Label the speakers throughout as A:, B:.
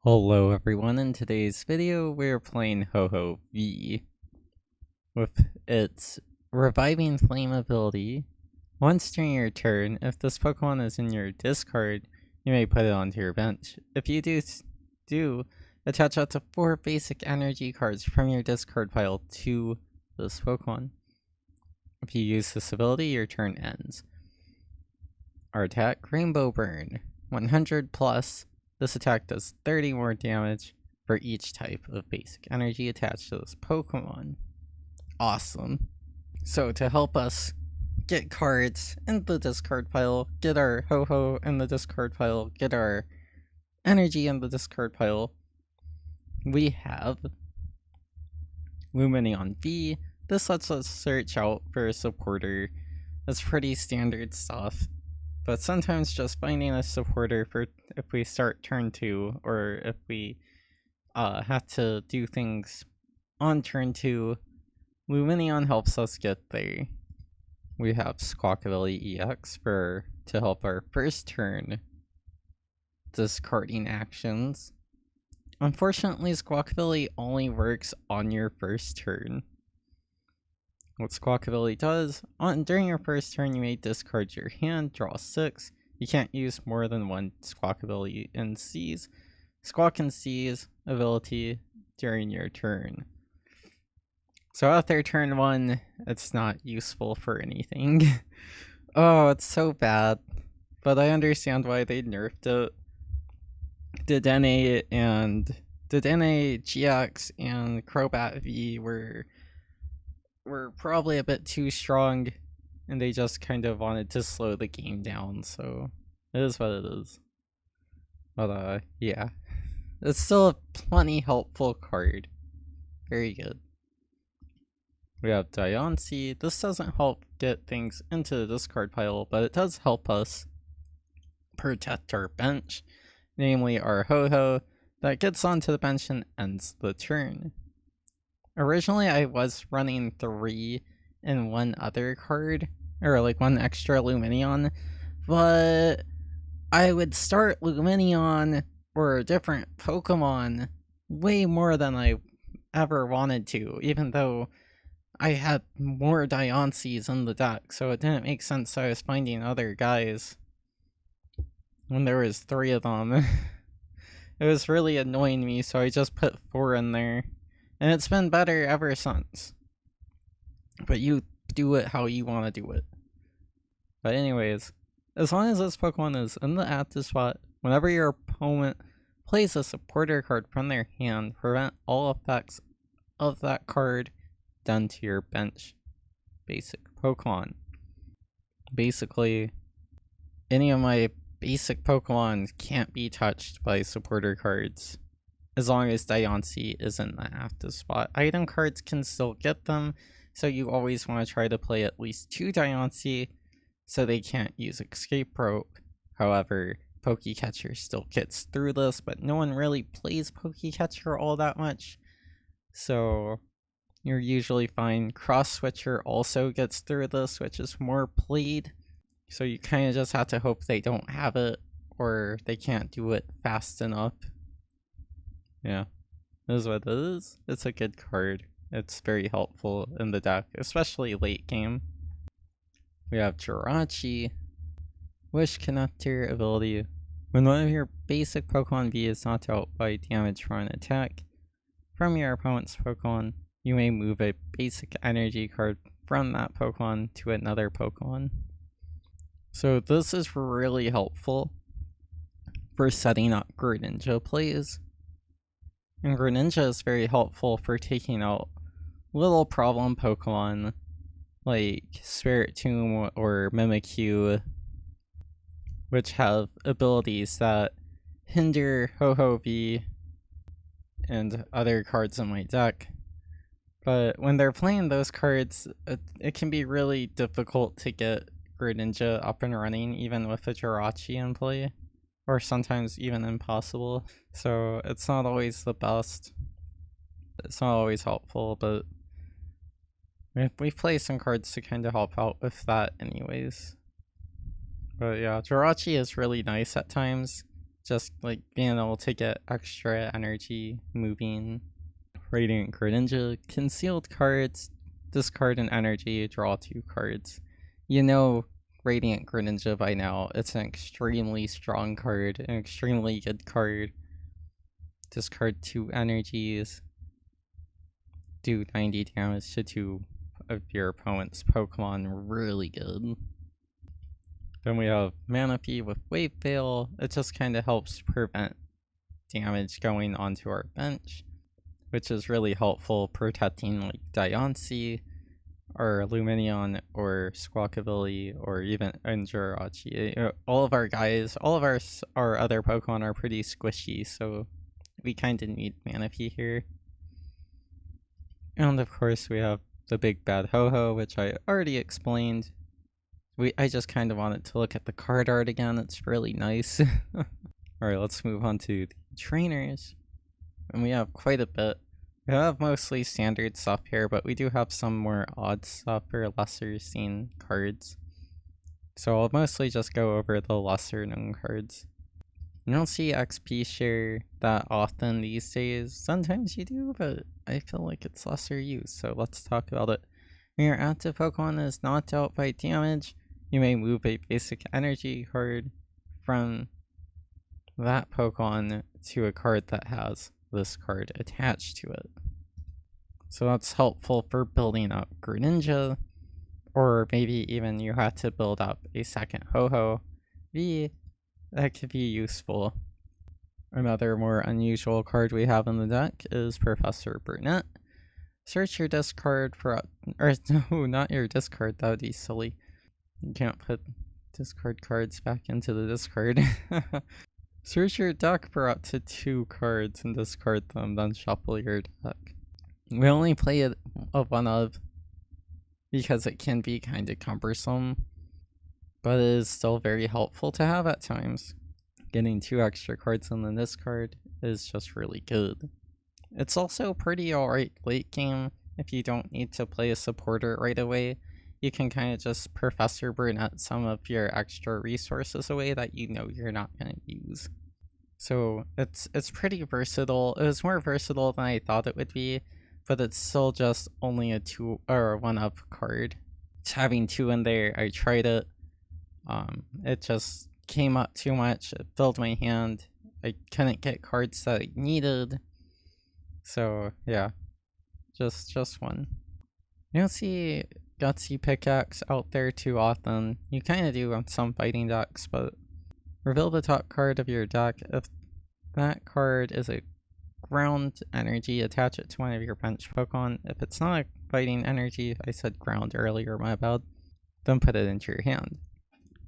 A: Hello everyone, in today's video we're playing Ho-Oh V with its Reviving Flame ability. Once during your turn, if this Pokemon is in your discard, you may put it onto your bench. If you do attach up to 4 basic energy cards from your discard pile to this Pokemon. If you use this ability, your turn ends. Our attack, Rainbow Burn, 100 plus. This attack does 30 more damage for each type of basic energy attached to this Pokemon. Awesome. So to help us get cards in the discard pile, get our Ho-Oh in the discard pile, get our energy in the discard pile, we have Lumineon V. This lets us search out for a supporter. That's pretty standard stuff. But sometimes just finding a supporter for if we start turn 2, or if we have to do things on turn 2, Lumineon helps us get there. We have Squawkabilly EX to help our first turn discarding actions. Unfortunately, Squawkabilly only works on your first turn. What Squawkabilly does, during your first turn you may discard your hand, draw 6. You can't use more than one Squawkabilly in Seize. Squawk and Seize ability during your turn. So after turn 1, it's not useful for anything. Oh, it's so bad. But I understand why they nerfed it. Dedenne, GX, and Crobat V were probably a bit too strong, and they just kind of wanted to slow the game down, so it is what it is. But yeah, it's still a plenty helpful card. Very good. We have Diancie. This doesn't help get things into the discard pile, but it does help us protect our bench, namely our Ho-Oh that gets onto the bench and ends the turn. Originally, I was running 3 and 1 other card, or like 1 extra Lumineon, but I would start Lumineon or a different Pokemon way more than I ever wanted to, even though I had more Diancies in the deck, so it didn't make sense I was finding other guys when there was 3 of them. It was really annoying me, so I just put 4 in there. And it's been better ever since. But you do it how you want to do it. But anyways, as long as this Pokemon is in the active spot, whenever your opponent plays a supporter card from their hand, prevent all effects of that card done to your bench basic Pokemon. Basically, any of my basic Pokemon can't be touched by supporter cards, as long as Diancie is in the active spot. Item cards can still get them, so you always want to try to play at least 2 Diancie, so they can't use Escape Rope. However, Pokécatcher still gets through this, but no one really plays Pokécatcher all that much, so you're usually fine. Cross Switcher also gets through this, which is more played, so you kind of just have to hope they don't have it, or they can't do it fast enough. Yeah, this is what it is. It's a good card. It's very helpful in the deck, especially late game. We have Jirachi, Wish Connector ability. When one of your basic Pokemon V is knocked out by damage from an attack from your opponent's Pokemon, you may move a basic energy card from that Pokemon to another Pokemon. So this is really helpful for setting up Greninja plays. And Greninja is very helpful for taking out little problem Pokemon like Spiritomb or Mimikyu, which have abilities that hinder Ho-Oh V and other cards in my deck. But when they're playing those cards, it can be really difficult to get Greninja up and running, even with a Jirachi in play. Or sometimes even impossible. So it's not always the best. It's not always helpful, but we play some cards to kind of help out with that anyways. But yeah, Jirachi is really nice at times, just like being able to get extra energy moving. Radiant Greninja, concealed cards, discard an energy, draw 2 cards. You know Radiant Greninja by now. It's an extremely strong card, an extremely good card. Discard 2 energies, do 90 damage to 2 of your opponent's Pokemon. Really good. Then we have Manaphy with Wave Veil. It just kind of helps prevent damage going onto our bench, which is really helpful protecting like Diancie or Lumineon or Squawkabilly or even Jirachi. All of our guys, all of our other Pokemon are pretty squishy, so we kind of need Manaphy here. And of course we have the big bad Ho-Ho, which I already explained. I just kind of wanted to look at the card art again. It's really nice. Alright, let's move on to the trainers. And we have quite a bit. We have mostly standard stuff here, but we do have some more odd stuff or lesser seen cards. So I'll mostly just go over the lesser known cards. You don't see XP share that often these days. Sometimes you do, but I feel like it's lesser use, so let's talk about it. When your active Pokemon is knocked out by damage, you may move a basic energy card from that Pokemon to a card that has this card attached to it. So that's helpful for building up Greninja, or maybe even you have to build up a second Ho-Ho V. That could be useful. Another more unusual card we have in the deck is Professor Burnet. Search your discard for or no, not your discard, that would be silly. You can't put discard cards back into the discard. Search your deck for up to 2 cards and discard them, then shuffle your deck. We only play it a 1 of because it can be kind of cumbersome, but it is still very helpful to have at times. Getting 2 extra cards in the discard is just really good. It's also pretty alright late game if you don't need to play a supporter right away. You can kind of just Professor Burnet some of your extra resources away that you know you're not going to use. So it's pretty versatile. It was more versatile than I thought it would be, but it's still just only a 2 or 1-up card. It's having 2 in there, I tried it. It just came up too much. It filled my hand. I couldn't get cards that I needed. So yeah, just 1. You don't see Gutsy Pickaxe out there too often. You kind of do on some fighting decks, but reveal the top card of your deck. If that card is a ground energy, attach it to one of your bench Pokemon. If it's not a fighting energy, I said ground earlier, my bad, then put it into your hand.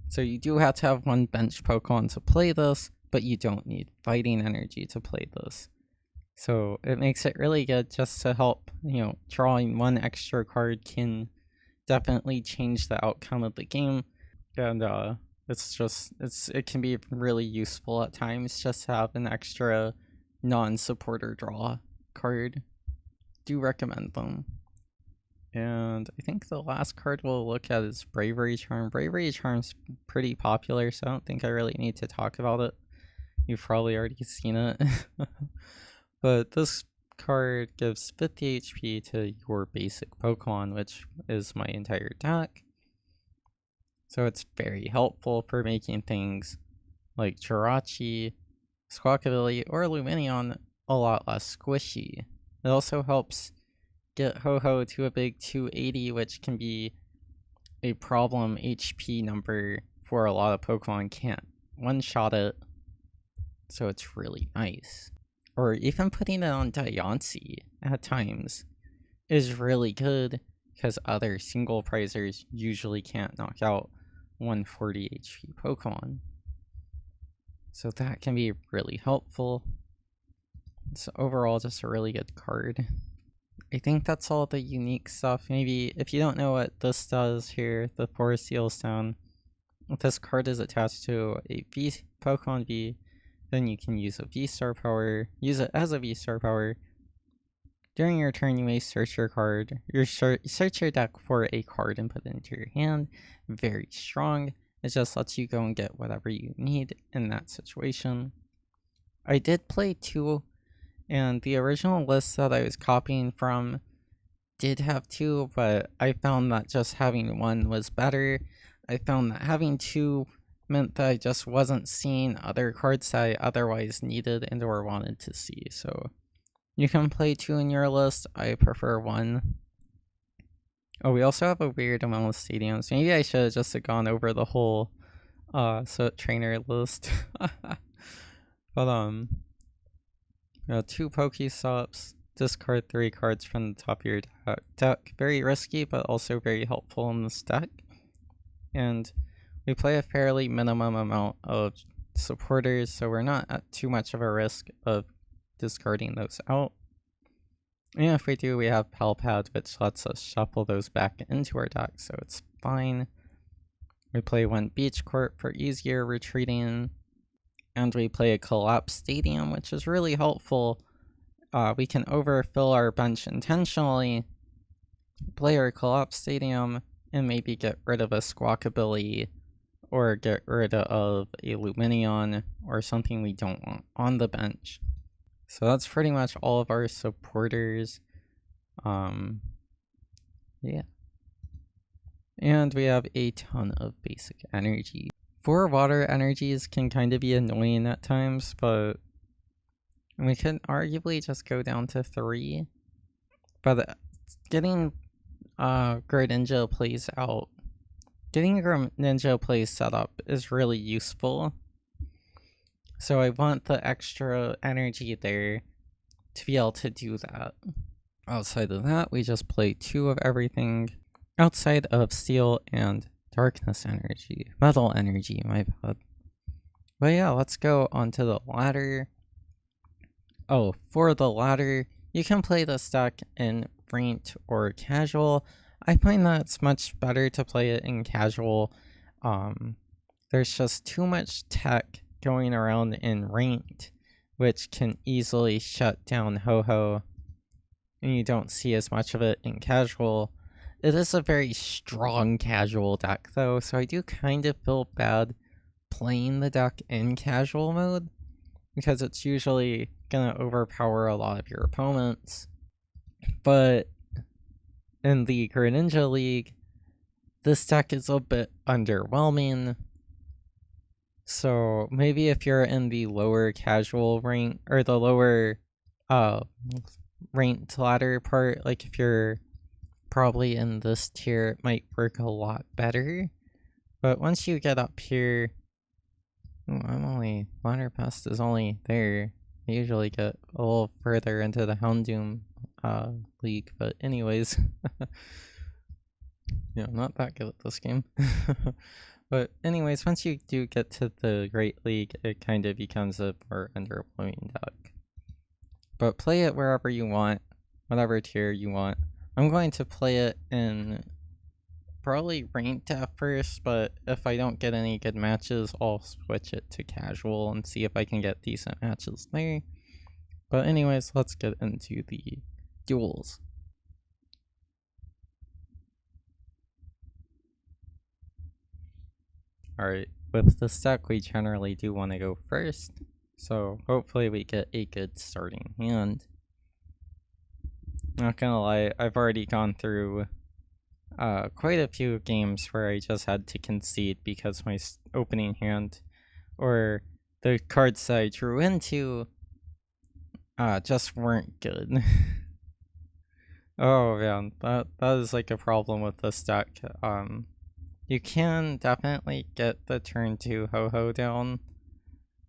A: So you do have to have 1 bench Pokemon to play this, but you don't need fighting energy to play this. So it makes it really good just to help, you know, drawing 1 extra card can definitely change the outcome of the game. And it can be really useful at times just to have an extra non-supporter draw card. Do recommend them. And I think the last card we'll look at is Bravery Charm. Bravery Charm's pretty popular, so I don't think I really need to talk about it. You've probably already seen it. But this card gives 50 HP to your basic Pokemon, which is my entire deck. So it's very helpful for making things like Jirachi, Squawkabilly, or Lumineon a lot less squishy. It also helps get Ho-Ho to a big 280, which can be a problem HP number for a lot of Pokemon. Can't one-shot it, so it's really nice. Or even putting it on Diancie at times is really good, because other single prizers usually can't knock out 140 HP Pokemon. So that can be really helpful. It's overall just a really good card. I think that's all the unique stuff. Maybe if you don't know what this does here, the 4 Seal Stone, if this card is attached to a V Pokemon V, then you can use a V-Star power, use it as a V-Star power. During your turn, you may search your deck for a card and put it into your hand. Very strong. It just lets you go and get whatever you need in that situation. I did play 2, and the original list that I was copying from did have 2, but I found that just having 1 was better. I found that having 2 meant that I just wasn't seeing other cards that I otherwise needed and or wanted to see. So you can play 2 in your list. I prefer 1. Oh, we also have a weird amount of stadiums. Maybe I should have just gone over the whole trainer list. But we got 2 PokéStops. Discard 3 cards from the top of your deck. Very risky, but also very helpful in this deck. And we play a fairly minimum amount of supporters, so we're not at too much of a risk of discarding those out. And if we do, we have Pal Pad, which lets us shuffle those back into our deck, so it's fine. We play 1 Beach Court for easier retreating. And we play a Collapsed Stadium, which is really helpful. We can overfill our bench intentionally, play our Collapsed Stadium, and maybe get rid of a Squawkabilly, or get rid of a Lumineon, or something we don't want on the bench. So that's pretty much all of our supporters. Yeah. And we have a ton of basic energy. 4 water energies can kind of be annoying at times, but we could arguably just go down to 3. But getting Greninja plays out, getting Greninja plays set up is really useful. So I want the extra energy there to be able to do that. Outside of that, we just play 2 of everything. Outside of steel and darkness energy. Metal energy, my bad. But yeah, let's go onto the ladder. Oh, for the ladder, you can play this deck in ranked or casual. I find that it's much better to play it in casual. There's just too much tech going around in ranked, which can easily shut down Ho-Ho, and you don't see as much of it in casual. It is a very strong casual deck though, so I do kind of feel bad playing the deck in casual mode, because it's usually gonna overpower a lot of your opponents. But in the Greninja League, this deck is a bit underwhelming. So maybe if you're in the lower casual rank, or the lower ranked ladder part, like if you're probably in this tier, it might work a lot better. But once you get up here, ladder pest is only there. I usually get a little further into the Houndoom league, but anyways. Yeah, I'm not that good at this game. But anyways, once you do get to the Great League, it kind of becomes a more underwhelming deck. But play it wherever you want, whatever tier you want. I'm going to play it in probably ranked at first, but if I don't get any good matches, I'll switch it to casual and see if I can get decent matches there. But anyways, let's get into the duels. Alright, with this deck we generally do want to go first, so hopefully we get a good starting hand. Not gonna lie, I've already gone through quite a few games where I just had to concede because my opening hand, or the cards that I drew into, just weren't good. Oh man, that is like a problem with this deck. You can definitely get the turn 2 Ho-Ho down,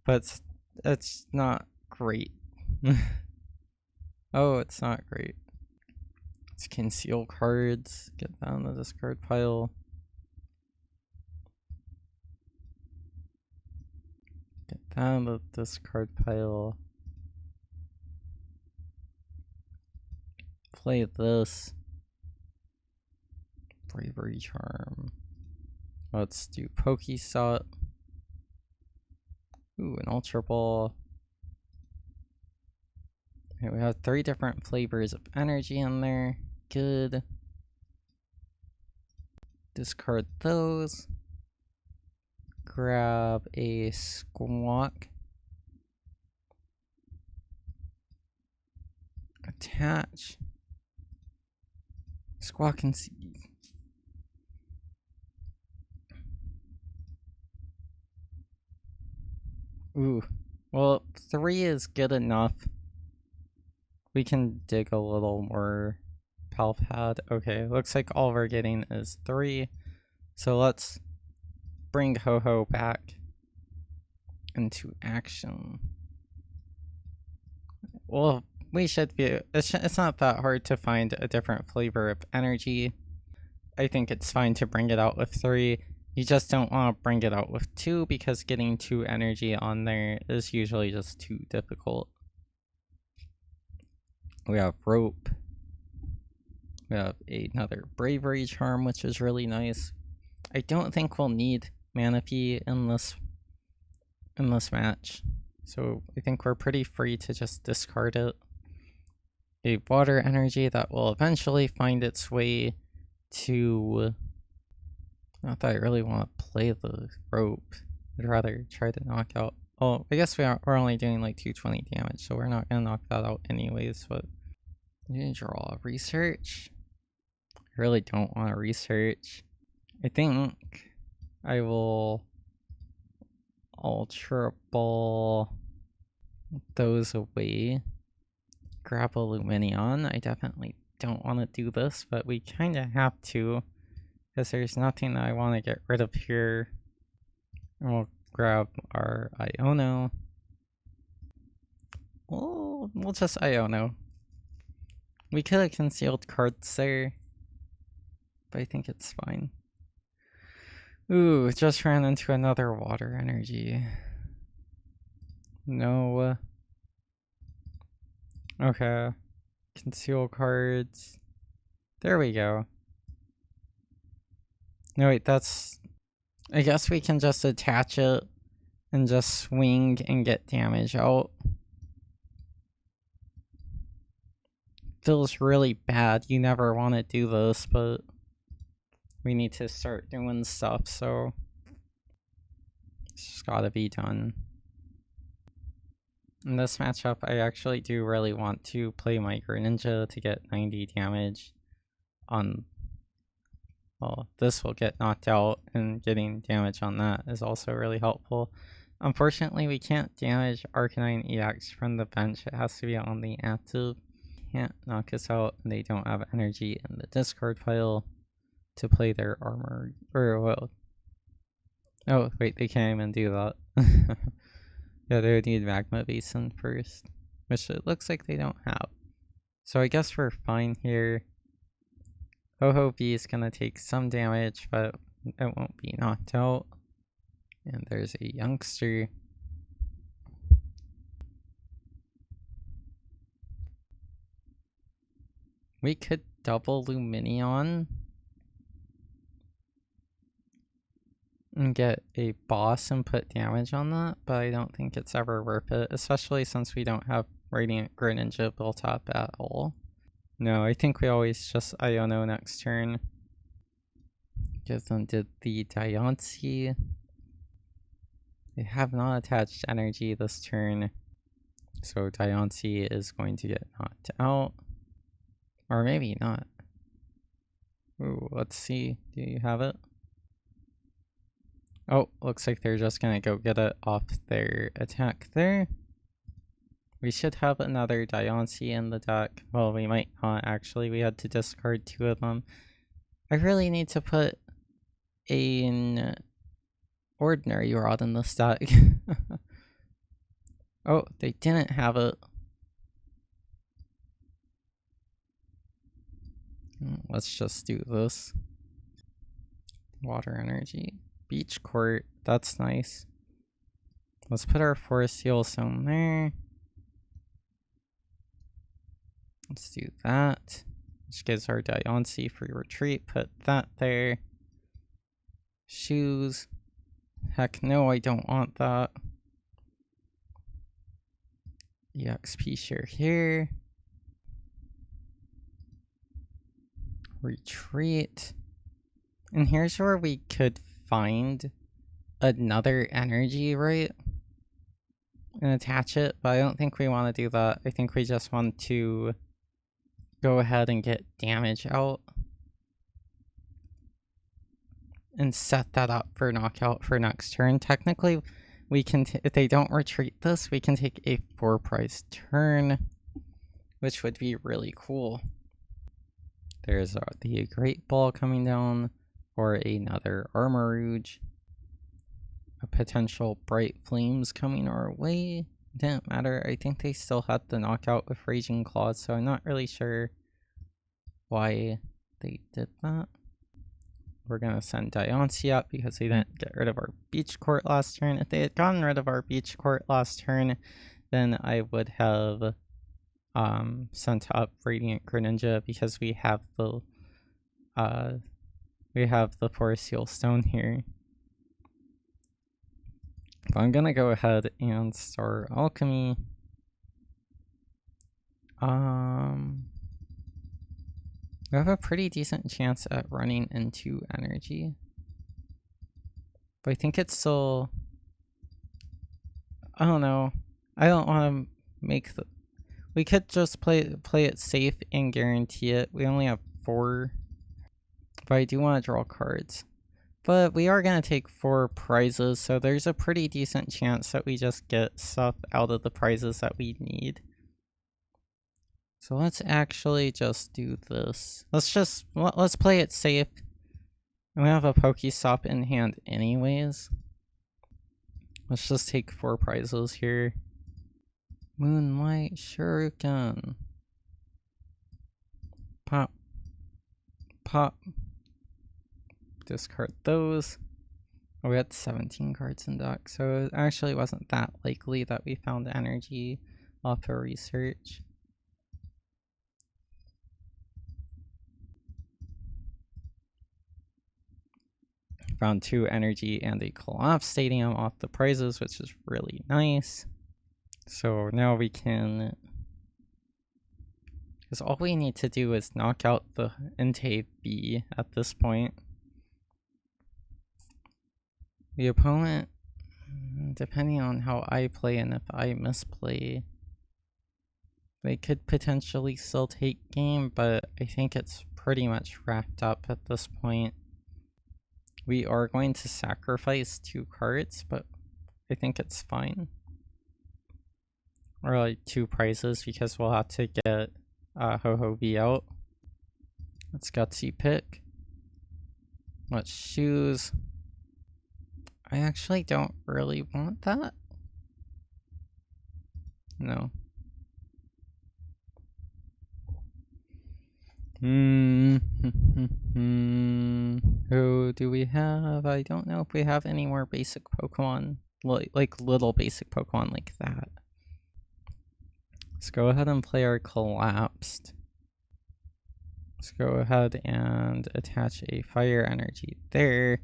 A: but it's not great. Oh, it's not great. Let's conceal cards, get that in the discard pile. Get that in the discard pile. Play this. Bravery Charm. Let's do PokéStop. Ooh, an Ultra Ball. Okay, we have 3 different flavors of energy in there. Good. Discard those. Grab a Squawk. attach. Squawk and see. Ooh, well, 3 is good enough. We can dig a little more Pal Pad. Okay, looks like all we're getting is 3. So let's bring Ho-Ho back into action. Well, we should be, it's not that hard to find a different flavor of energy. I think it's fine to bring it out with 3. You just don't want to bring it out with 2 because getting 2 energy on there is usually just too difficult. We have Rope. We have another Bravery Charm, which is really nice. I don't think we'll need Manaphy in this match, so I think we're pretty free to just discard it. A water energy that will eventually find its way to... Not that I really want to play the Rope. I'd rather try to knock out... Oh, I guess we're only doing like 220 damage, so we're not going to knock that out anyways, but... I'm going to draw Research. I really don't want to Research. I think I will Ultra Ball those away. Grab a Lumineon. I definitely don't want to do this, but we kind of have to. Because there's nothing that I want to get rid of here. And we'll grab our Iono. We'll just Iono. We could have concealed cards there, but I think it's fine. Ooh, just ran into another water energy. No. Okay. Conceal cards. There we go. No, wait, that's... I guess we can just attach it and just swing and get damage out. Feels really bad. You never want to do this, but we need to start doing stuff, so it's just gotta be done. In this matchup, I actually do really want to play my Greninja to get 90 damage on... Well, this will get knocked out, and getting damage on that is also really helpful. Unfortunately, we can't damage Arcanine EX from the bench. It has to be on the active. Can't knock us out, and they don't have energy in the discard pile to play their armor. Or, well... Oh, wait, they can't even do that. Yeah, they would need Magma Basin first, which it looks like they don't have. So I guess we're fine here. Ho-Ho B is gonna take some damage, but it won't be knocked out. And there's a youngster. We could double Lumineon and get a boss and put damage on that, but I don't think it's ever worth it, especially since we don't have Radiant Greninja built up at all. No, I think we always just Iono next turn. Give them did the Diancie. They have not attached energy this turn, so Diancie is going to get knocked out. Or maybe not. Ooh, let's see. Do you have it? Oh, looks like they're just gonna go get it off their attack there. We should have another Diancie in the deck. Well, we might not actually. We had to discard 2 of them. I really need to put an ordinary rod in this deck. Oh, they didn't have it. Let's just do this. Water energy. Beach Court. That's nice. Let's put our Forest Heal Zone there. Let's do that. Which gives our Diancie free retreat. Put that there. Shoes. Heck no, I don't want that. EXP share here. Retreat. And here's where we could find another energy, right? And attach it, but I don't think we want to do that. I think we just want to go ahead and get damage out and set that up for knockout for next turn. Technically, we can, if they don't retreat this, we can take a 4-prize turn, which would be really cool. There's the Great Ball coming down, or another Armarouge. A potential Bright Flames coming our way. Didn't matter. I think they still had the knockout with Raging Claws, so I'm not really sure why they did that. We're gonna send Diancie up because they didn't get rid of our Beach Court last turn. If they had gotten rid of our Beach Court last turn, then I would have sent up Radiant Greninja because we have the Forest Seal Stone here. But I'm gonna go ahead and start Alchemy. We have a pretty decent chance at running into energy. But I think it's still, I don't know. I don't want to make the, we could just play it safe and guarantee it. We only have 4, but I do want to draw cards. But we are going to take 4 prizes, so there's a pretty decent chance that we just get stuff out of the prizes that we need. So let's actually just do this. Let's play it safe. And we have a PokéStop in hand anyways. Let's just take 4 prizes here. Moonlight Shuriken. Pop. Pop. Discard those. Oh, we had 17 cards in deck, so it actually wasn't that likely that we found energy off of research. Found 2 energy and a Collapsed Stadium off the prizes, which is really nice. So now we can, because all we need to do is knock out the Entei B at this point. The opponent, depending on how I play and if I misplay, they could potentially still take game, but I think it's pretty much wrapped up at this point. We are going to sacrifice 2 cards, but I think it's fine. Or like 2 prizes, because we'll have to get Ho-Ho V out. Let's Gutsy Pick. Let's choose. I actually don't really want that. No. Who do we have? I don't know if we have any more basic Pokemon, like little basic Pokemon like that. Let's go ahead and play our Collapsed. Let's go ahead and attach a Fire Energy there.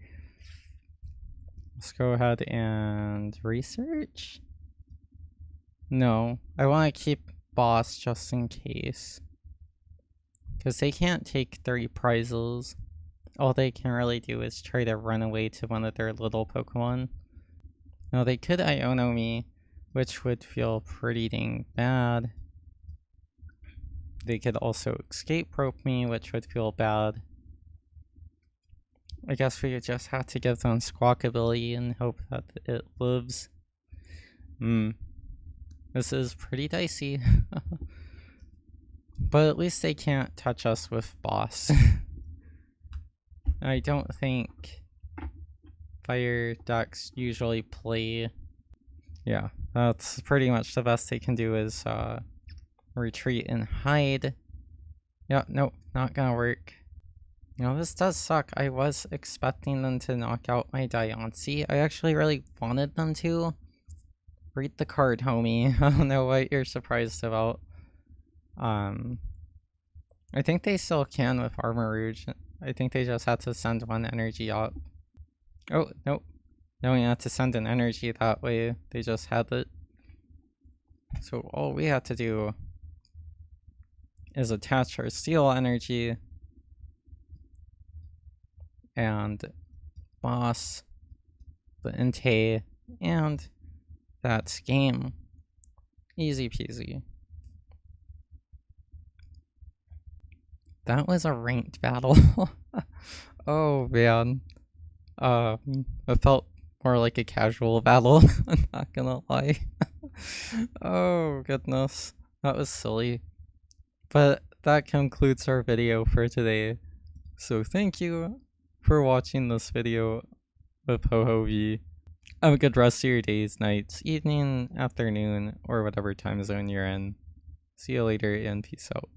A: Let's go ahead and research. No, I want to keep Boss just in case. Because they can't take 3 prizes. All they can really do is try to run away to one of their little Pokemon. Now they could Iono me, which would feel pretty dang bad. They could also escape rope me, which would feel bad. I guess we just have to give them Squawkabilly and hope that it lives. This is pretty dicey. But at least they can't touch us with Boss. I don't think Fire decks usually play. Yeah, that's pretty much the best they can do is retreat and hide. Yeah, nope, not gonna work. You know, this does suck. I was expecting them to knock out my Diancie. I actually really wanted them to. Read the card, homie. I don't know what you're surprised about. I think they still can with Armarouge. I think they just had to send 1 energy up. Oh, nope. Now we have to send an energy that way. They just had it. So all we have to do is attach our Steel Energy and Boss the Entei, and that's game. Easy peasy. That was a ranked battle. Oh man. It felt more like a casual battle, I'm not gonna lie. Oh goodness. That was silly. But that concludes our video for today. So thank you for watching this video with Ho-Ho-V. Have a good rest of your days, nights, evening, afternoon, or whatever time zone you're in. See you later and peace out.